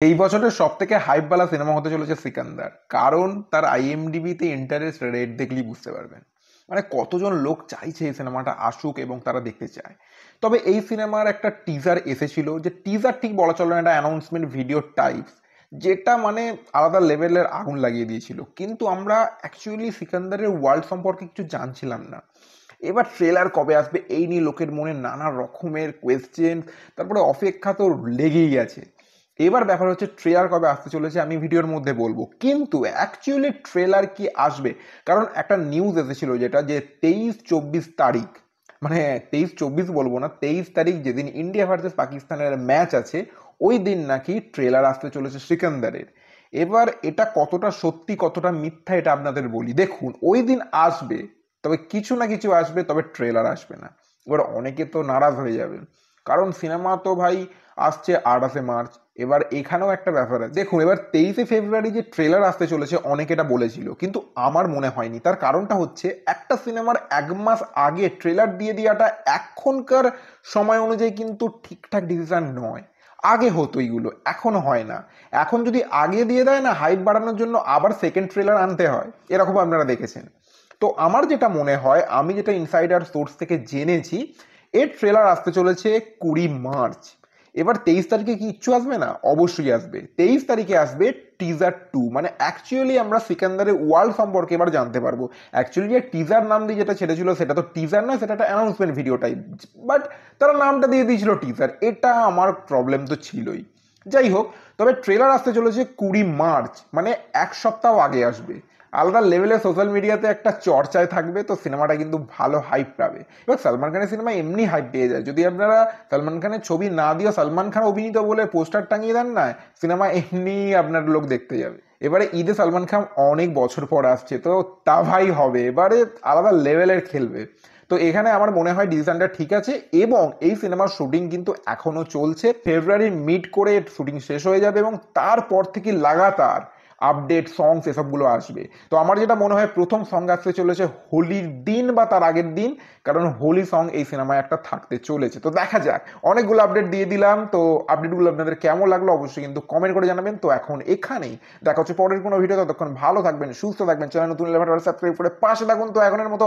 এই বছরের সব থেকে হাইপওয়ালা সিনেমা হতে চলেছে সিকান্দার, কারণ তার আইএমডিবিতে ইন্টারেস্ট রেট দেখলেই বুঝতে পারবেন। মানে কতজন লোক চাইছে এই সিনেমাটা আসুক এবং তারা দেখতে চায়। তবে এই সিনেমার একটা টিজার এসেছিল, যে টিজার ঠিক বলা চলে না, একটা অ্যানাউন্সমেন্ট ভিডিও টাইপস, যেটা মানে আলাদা লেভেলের আগুন লাগিয়ে দিয়েছিল। কিন্তু আমরা অ্যাকচুয়ালি সিকান্দারের ওয়ার্ল্ড সম্পর্কে কিছু জানছিলাম না। এবার ট্রেলার কবে আসবে এই নিয়ে লোকের মনে নানা রকমের কোয়েশ্চেন, তারপরে অপেক্ষা তো লেগেই আছে। এবার ব্যাপার হচ্ছে ট্রেলার কবে আসতে চলেছে আমি ভিডিওর মধ্যে বলবো, কিন্তু অ্যাকচুয়ালি ট্রেলার কি আসবে? কারণ একটা নিউজ এসেছিল যেটা, যে 23-24 তারিখ, মানে 23-24 বলবো না, 23 তারিখ যেদিন ইন্ডিয়া ভার্সেস পাকিস্তানের ম্যাচ আছে, ওই দিন নাকি ট্রেলার আসতে চলেছে সিকান্দারের। এবার এটা কতটা সত্যি কতটা মিথ্যা এটা আপনাদের বলি। দেখুন, ওই দিন আসবে, তবে কিছু না কিছু আসবে, তবে ট্রেলার আসবে না। এবার অনেকে তো নারাজ হয়ে যাবেন, কারণ সিনেমা তো ভাই আসছে 28 মার্চ। এবার এখানেও একটা ব্যাপার আছে। দেখুন, এবার 23 ফেব্রুয়ারি যে ট্রেলার আসতে চলেছে অনেকে এটা বলেছিল, কিন্তু আমার মনে হয়নি। তার কারণটা হচ্ছে, একটা সিনেমার 1 মাস আগে ট্রেলার দিয়ে দেওয়াটা এখনকার সময় অনুযায়ী কিন্তু ঠিকঠাক ডিসিশন নয়। আগে হতো এইগুলো, এখন হয় না। এখন যদি আগে দিয়ে দেয় না, হাইপ বাড়ানোর জন্য আবার সেকেন্ড ট্রেলার আনতে হয়, এরকম আপনারা দেখেছেন। তো আমার যেটা মনে হয়, আমি যেটা ইনসাইডার সোর্স থেকে জেনেছি, এর ট্রেলার আসতে চলেছে 20 মার্চ। এবার 23 তারিখে কি ইচ্ছু আসবে না? অবশ্যই আসবে। 23 তারিখে আসবে টিজার 2, মানে অ্যাকচুয়ালি আমরা সিকান্দারের ওয়ার্ল্ড সম্পর্কে এবার জানতে পারবো। অ্যাকচুয়ালি যে টিজার নাম দিয়ে যেটা ছেড়েছিল, সেটা তো টিজার না, সেটা একটা অ্যানাউন্সমেন্ট ভিডিও টাইপ। বাট তারা নামটা দিয়ে দিয়েছিল টিজার, এটা আমার প্রবলেম তো ছিলই। যাই হোক, তবে ট্রেলার আসতে চলেছে 20 মার্চ, মানে 1 সপ্তাহ আগে আসবে। আলাদা লেভেলে সোশ্যাল মিডিয়াতে একটা চর্চায় থাকবে, তো সিনেমাটা কিন্তু ভালো হাইপ পাবে। এবার সালমান খানের সিনেমা এমনি হাইপ পেয়ে যায়, যদি আপনারা সালমান খানের ছবি না দিয়েও সালমান খান অভিনীত বলে পোস্টার টাঙিয়ে দেন না, সিনেমা এমনি আপনার লোক দেখতে যাবে। এবারে ঈদে সালমান খান অনেক বছর পর আসছে, তো তা ভাই হবে, এবারে আলাদা লেভেলের খেলবে। তো এখানে আমার মনে হয় ডিসিশনটা ঠিক আছে। এবং এই সিনেমার শুটিং কিন্তু এখনো চলছে, ফেব্রুয়ারি মিড করে শুটিং শেষ হয়ে যাবে, এবং তারপর থেকে লাগাতার আপডেট সংস এসবগুলো আসবে। তো আমার যেটা মনে হয়, প্রথম সং আসতে চলেছে হোলির দিন বা তার আগের দিন, কারণ হোলি সং এই সিনেমায় একটা থাকতে চলেছে। তো দেখা যাক, অনেকগুলো আপডেট দিয়ে দিলাম। তো আপডেটগুলো আপনাদের কেমন লাগলো অবশ্যই কিন্তু কমেন্ট করে জানাবেন। তো এখন এখানেই দেখা হচ্ছে পরের কোনো ভিডিও। ততক্ষণ ভালো থাকবেন, সুস্থ থাকবেন, চ্যানেল নতুন সাবস্ক্রাইব করে পাশে থাকুন। তো এখনের মতো